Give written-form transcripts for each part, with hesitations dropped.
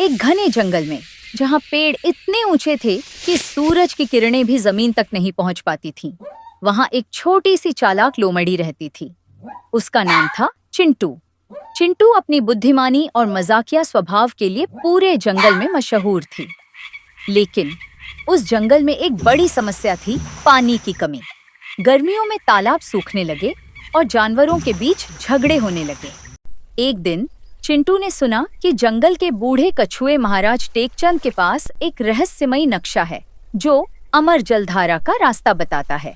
एक घने जंगल में, जहाँ पेड़ इतने ऊंचे थे कि सूरज की किरणें भी जमीन तक नहीं पहुंच पाती थीं, वहाँ एक छोटी सी चालाक लोमड़ी रहती थी। उसका नाम था चिंटू। चिंटू अपनी बुद्धिमानी और मजाकिया स्वभाव के लिए पूरे जंगल में मशहूर थी। लेकिन उस जंगल में एक बड़ी समस्या थी, पानी की कमी। गर्मियों में तालाब सूखने लगे और जानवरों के बीच झगड़े होने लगे। एक दिन चिंटू ने सुना कि जंगल के बूढ़े कछुए महाराज टेकचंद के पास एक रहस्यमयी नक्शा है जो अमर जलधारा का रास्ता बताता है।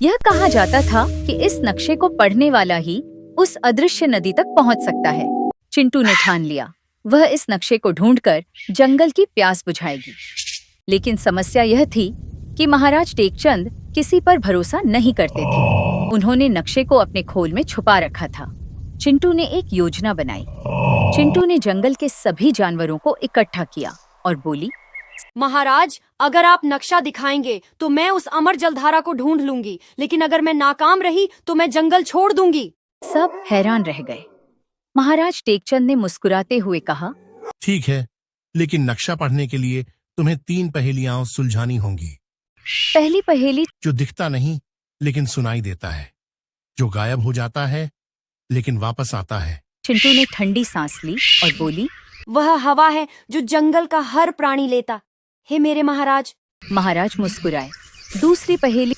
यह कहा जाता था कि इस नक्शे को पढ़ने वाला ही उस अदृश्य नदी तक पहुंच सकता है। चिंटू ने ठान लिया, वह इस नक्शे को ढूंढकर जंगल की प्यास बुझाएगी। लेकिन समस्या यह थी कि महाराज टेकचंद किसी पर भरोसा नहीं करते थे। उन्होंने नक्शे को अपने खोल में छुपा रखा था। चिंटू ने एक योजना बनाई। चिंटू ने जंगल के सभी जानवरों को इकट्ठा किया और बोली, महाराज, अगर आप नक्शा दिखाएंगे तो मैं उस अमर जलधारा को ढूंढ लूंगी, लेकिन अगर मैं नाकाम रही तो मैं जंगल छोड़ दूंगी। सब हैरान रह गए। महाराज टेकचंद ने मुस्कुराते हुए कहा, ठीक है, लेकिन नक्शा पढ़ने के लिए तुम्हें 3 पहेलियां सुलझानी होंगी। पहली पहेली, जो दिखता नहीं लेकिन सुनाई देता है, जो गायब हो जाता है लेकिन वापस आता है। चिंटू ने ठंडी सांस ली और बोली, वह हवा है जो जंगल का हर प्राणी लेता है मेरे महाराज। महाराज मुस्कुराए। दूसरी पहेली,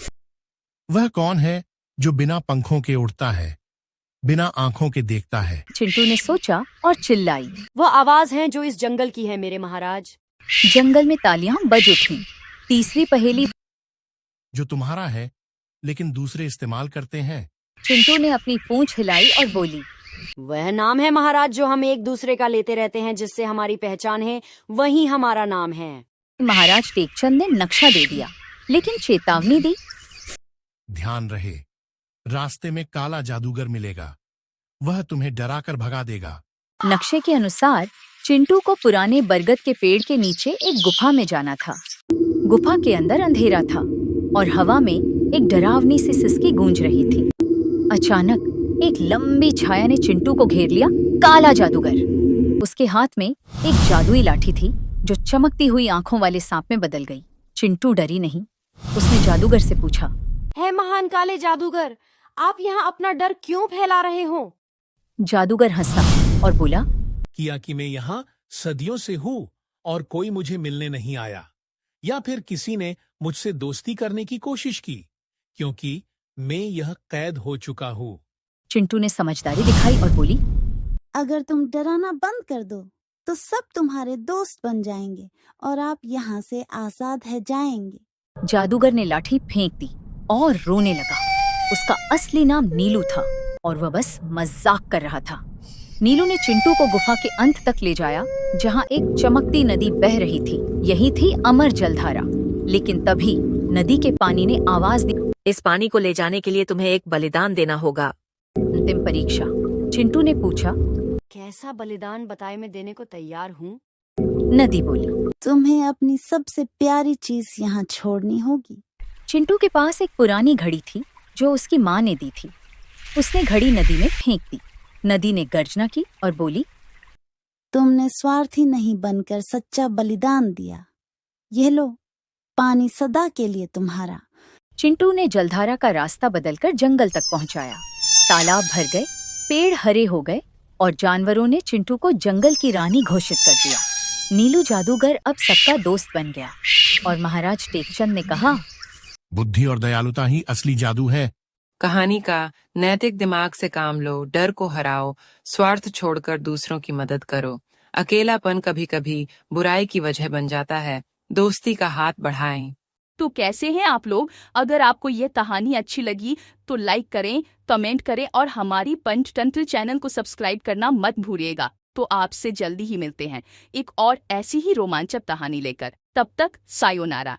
वह कौन है जो बिना पंखों के उड़ता है, बिना आंखों के देखता है। चिंटू ने सोचा और चिल्लाई, वह आवाज है जो इस जंगल की है मेरे महाराज। जंगल में तालियां बज उठीं। तीसरी पहेली, जो तुम्हारा है लेकिन दूसरे इस्तेमाल करते हैं। चिंटू ने अपनी पूंछ हिलाई और बोली, वह नाम है महाराज जो हम एक दूसरे का लेते रहते हैं, जिससे हमारी पहचान है, वही हमारा नाम है। महाराज टेकचंद ने नक्शा दे दिया, लेकिन चेतावनी दी, ध्यान रहे, रास्ते में काला जादूगर मिलेगा, वह तुम्हें डराकर भगा देगा। नक्शे के अनुसार चिंटू को पुराने बरगद के पेड़ के नीचे एक गुफा में जाना था। गुफा के अंदर अंधेरा था और हवा में एक डरावनी सी सिसकी गूंज रही थी। अचानक एक लंबी छाया ने चिंटू को घेर लिया। काला जादूगर। उसके हाथ में एक जादुई लाठी थी जो चमकती हुई आंखों वाले सांप में बदल गई। चिंटू डरी नहीं। उसने जादूगर से पूछा, है महान काले जादूगर, आप यहाँ अपना डर क्यों फैला रहे हो? जादूगर हंसा और बोला, किया कि मैं यहाँ सदियों से हूँ और कोई मुझे मिलने नहीं आया, या फिर किसी ने मुझसे दोस्ती करने की कोशिश की, क्योंकि मैं यह कैद हो चुका हूँ। चिंटू ने समझदारी दिखाई और बोली, अगर तुम डराना बंद कर दो तो सब तुम्हारे दोस्त बन जाएंगे और आप यहाँ से आजाद है जाएंगे। जादूगर ने लाठी फेंक दी और रोने लगा। उसका असली नाम नीलू था और वह बस मजाक कर रहा था। नीलू ने चिंटू को गुफा के अंत तक ले जाया, जहाँ एक चमकती नदी बह रही थी। यही थी अमर जलधारा। लेकिन तभी नदी के पानी ने आवाज दी, इस पानी को ले जाने के लिए तुम्हें एक बलिदान देना होगा। अंतिम परीक्षा। चिंटू ने पूछा, कैसा बलिदान बताए, मैं देने को तैयार हूँ। नदी बोली, तुम्हें अपनी सबसे प्यारी चीज यहाँ छोड़नी होगी। चिंटू के पास एक पुरानी घड़ी थी जो उसकी माँ ने दी थी। उसने घड़ी नदी में फेंक दी। नदी ने गर्जना की और बोली, तुमने स्वार्थी नहीं बनकर सच्चा बलिदान दिया। यह लो, पानी सदा के लिए तुम्हारा। चिंटू ने जलधारा का रास्ता बदलकर जंगल तक पहुंचाया। तालाब भर गए, पेड़ हरे हो गए और जानवरों ने चिंटू को जंगल की रानी घोषित कर दिया। नीलू जादूगर अब सबका दोस्त बन गया और महाराज टेकचंद ने कहा, बुद्धि और दयालुता ही असली जादू है। कहानी का नैतिक दिमाग से काम लो, डर को हराओ, स्वार्थ छोड़कर दूसरों की मदद करो। अकेलापन कभी कभी बुराई की वजह बन जाता है। दोस्ती का हाथ बढ़ाएं। तो कैसे हैं आप लोग? अगर आपको ये कहानी अच्छी लगी तो लाइक करें, कमेंट करें और हमारी पंचतंत्र चैनल को सब्सक्राइब करना मत भूलिएगा। तो आपसे जल्दी ही मिलते हैं एक और ऐसी ही रोमांचक कहानी लेकर। तब तक सायोनारा।